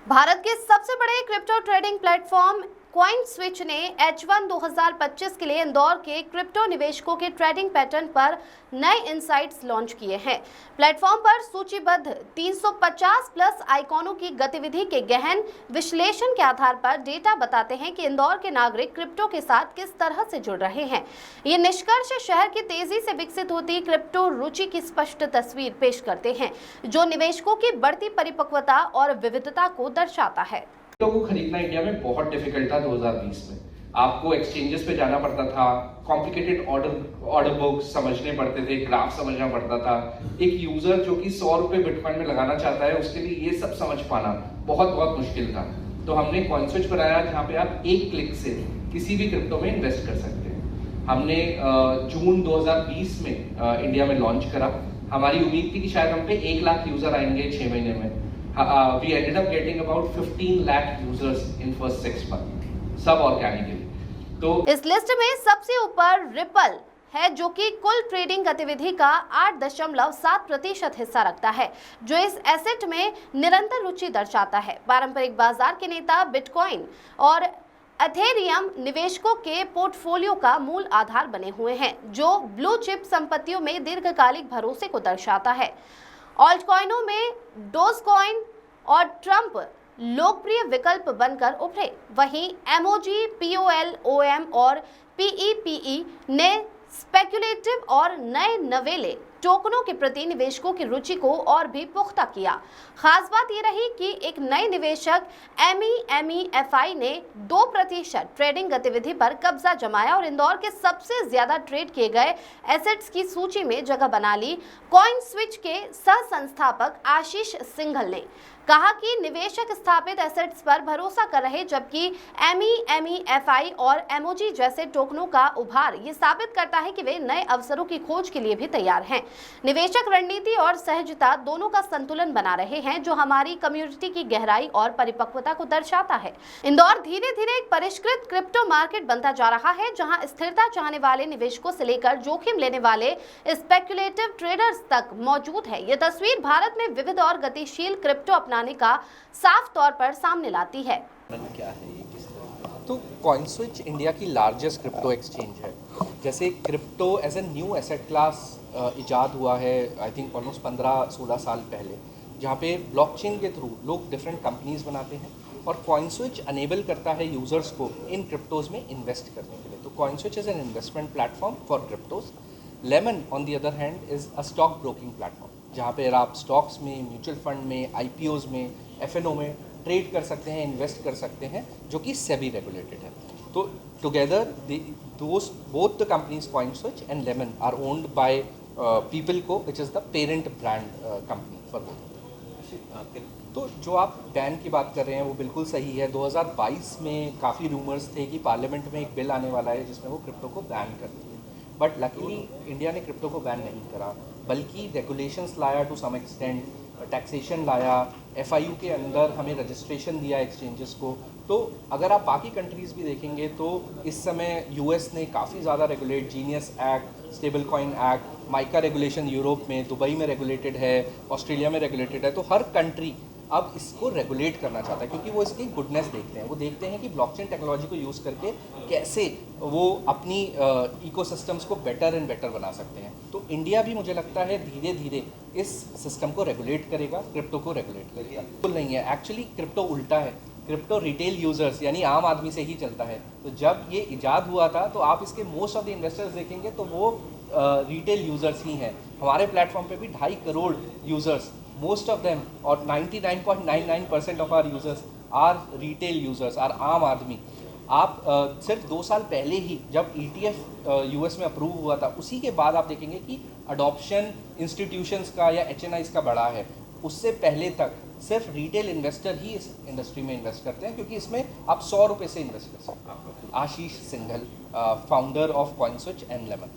भारत के सबसे बड़े क्रिप्टो ट्रेडिंग प्लेटफॉर्म कॉइनस्विच ने H1 2025 के लिए इंदौर के क्रिप्टो निवेशकों के ट्रेडिंग पैटर्न पर नए इनसाइट्स लॉन्च किए हैं। प्लेटफॉर्म पर सूचीबद्ध 350 प्लस आइकॉनों की गतिविधि के गहन विश्लेषण के आधार पर डेटा बताते हैं कि इंदौर के नागरिक क्रिप्टो के साथ किस तरह से जुड़ रहे हैं। ये निष्कर्ष शहर की तेजी से विकसित होती क्रिप्टो रुचि की स्पष्ट तस्वीर पेश करते हैं, जो निवेशकों की बढ़ती परिपक्वता और विविधता को दर्शाता है। क्रिप्टो को खरीदना इंडिया में बहुत डिफिकल्ट था 2020 में। आपको एक्सचेंजेस पे जाना पड़ता था, कॉम्प्लिकेटेड ऑर्डर बुक समझने पड़ते थे, ग्राफ समझना पड़ता था। एक यूजर जो कि 100 रुपए बिटकॉइन में लगाना चाहता है, उसके लिए ये सब समझ पाना बहुत बहुत मुश्किल था। तो हमने कॉइनस्विच बनाया जहाँ पे आप एक क्लिक से किसी भी क्रिप्टो में इन्वेस्ट कर सकते हैं। हमने जून 2020 में इंडिया में लॉन्च करा। हमारी उम्मीद थी कि शायद हम पे 1 लाख यूजर आएंगे 6 महीने में। We ended up getting about 15 lakh users in first 6 months, सब ऑर्गेनिकली। तो इस लिस्ट में सबसे ऊपर रिपल है, जो कि कुल ट्रेडिंग गतिविधि का 8.7% हिस्सा रखता है, जो इस एसेट में निरंतर रुचि दर्शाता है। पारंपरिक बाजार के नेता बिटकॉइन और एथेरियम निवेशकों के पोर्टफोलियो का मूल आधार बने हुए हैं, जो ब्लू चिप संपत्तियों में दीर्घकालिक भरोसे को दर्शाता है। ऑल्ट कॉइनों में डोजकॉइन और ट्रंप लोकप्रिय विकल्प बनकर उभरे। वहीं एमओजी, पीओएल, और पीईपीई ने स्पेक्युलेटिव और नए नवेले टोकनों के प्रति निवेशकों की रुचि को और भी पुख्ता किया। खास बात यह रही कि एक नए निवेशक MEMEFI ने 2% ट्रेडिंग गतिविधि पर कब्जा जमाया और इंदौर के सबसे ज्यादा ट्रेड किए गए एसेट्स की सूची में जगह बना ली। कॉइनस्विच के सह संस्थापक आशीष सिंघल ने कहा कि निवेशक स्थापित एसेट्स पर भरोसा कर रहे, जबकि MEMEFI और एमओजी जैसे टोकनों का उभार ये साबित करता है कि वे नए अवसरों की खोज के लिए भी तैयार हैं। निवेशक रणनीति और सहजता दोनों का संतुलन बना रहे हैं, जो हमारी कम्युनिटी की गहराई और परिपक्वता को दर्शाता है। इंदौर धीरे धीरे एक परिष्कृत क्रिप्टो मार्केट बनता जा रहा है, जहां स्थिरता चाहने वाले निवेशकों से लेकर जोखिम लेने वाले स्पेक्युलेटिव ट्रेडर्स तक मौजूद है। यह तस्वीर भारत में विविध और गतिशील क्रिप्टो अपनाने का साफ तौर पर सामने लाती है। क्या है ये तो कॉइनस्विच इंडिया की लार्जेस्ट क्रिप्टो एक्सचेंज है। जैसे crypto as a new asset class इजाद हुआ है, आई थिंक ऑलमोस्ट 15-16 साल पहले, जहाँ पे ब्लॉकचेन के थ्रू लोग डिफरेंट कंपनीज बनाते हैं और कॉइनस्विच अनेबल करता है यूजर्स को इन क्रिप्टोज में इन्वेस्ट करने के लिए। तो CoinSwitch is an investment platform for cryptos. Lemon on the other hand is a stock broking platform, जहाँ पे आप स्टॉक्स में, म्यूचुअल फंड में, IPOs में, FNO में ट्रेड कर सकते हैं, इन्वेस्ट कर सकते हैं, जो कि सेबी रेगुलेटेड है। तो together both the companies CoinSwitch and Lemon are owned by PeopleCo, which is the parent brand company for both. तो जो आप बैन की बात कर रहे हैं वो बिल्कुल सही है। 2022 में काफ़ी रूमर्स थे कि पार्लियामेंट में एक बिल आने वाला है जिसमें वो क्रिप्टो को बैन कर देंगे, बट लकीली इंडिया ने क्रिप्टो को बैन नहीं करा, बल्कि रेगुलेशंस लाया टू सम एक्सटेंट, टैक्सेशन लाया, FIU के अंदर हमें रजिस्ट्रेशन दिया एक्सचेंजेस को। तो अगर आप बाकी कंट्रीज़ भी देखेंगे तो इस समय US ने काफ़ी ज़्यादा regulate, genius act, stable coin act, mica regulation Europe में, दुबई में रेगुलेटेड है, ऑस्ट्रेलिया में रेगुलेटेड है। तो हर कंट्री अब इसको रेगुलेट करना चाहता है, क्योंकि वो इसकी गुडनेस देखते हैं। वो देखते हैं कि ब्लॉकचेन टेक्नोलॉजी को यूज़ करके कैसे वो अपनी इकोसिस्टम्स को बेटर एंड बेटर बना सकते हैं। तो इंडिया भी मुझे लगता है धीरे धीरे इस सिस्टम को रेगुलेट करेगा, क्रिप्टो को रेगुलेट करेगा। बिल्कुल नहीं है, एक्चुअली क्रिप्टो उल्टा है। क्रिप्टो रिटेल यूजर्स यानी आम आदमी से ही चलता है। तो जब ये इजाद हुआ था तो आप इसके मोस्ट ऑफ द इन्वेस्टर्स देखेंगे तो वो रिटेल यूजर्स ही हैं। हमारे प्लेटफॉर्म पे भी 2.5 crore users, most of them और 99.99% of our users are retail users, are आम आदमी। आप सिर्फ 2 साल पहले ही जब ETF US में अप्रूव हुआ था, उसी के बाद आप देखेंगे कि अडॉप्शन इंस्टीट्यूशंस का या HNIs का बढ़ा है। उससे पहले तक सिर्फ रिटेल इन्वेस्टर ही इस इंडस्ट्री में इन्वेस्ट करते हैं, क्योंकि इसमें आप 100 रुपये से इन्वेस्ट कर सकते हैं। Ashish Singhal, founder of CoinSwitch and lemon.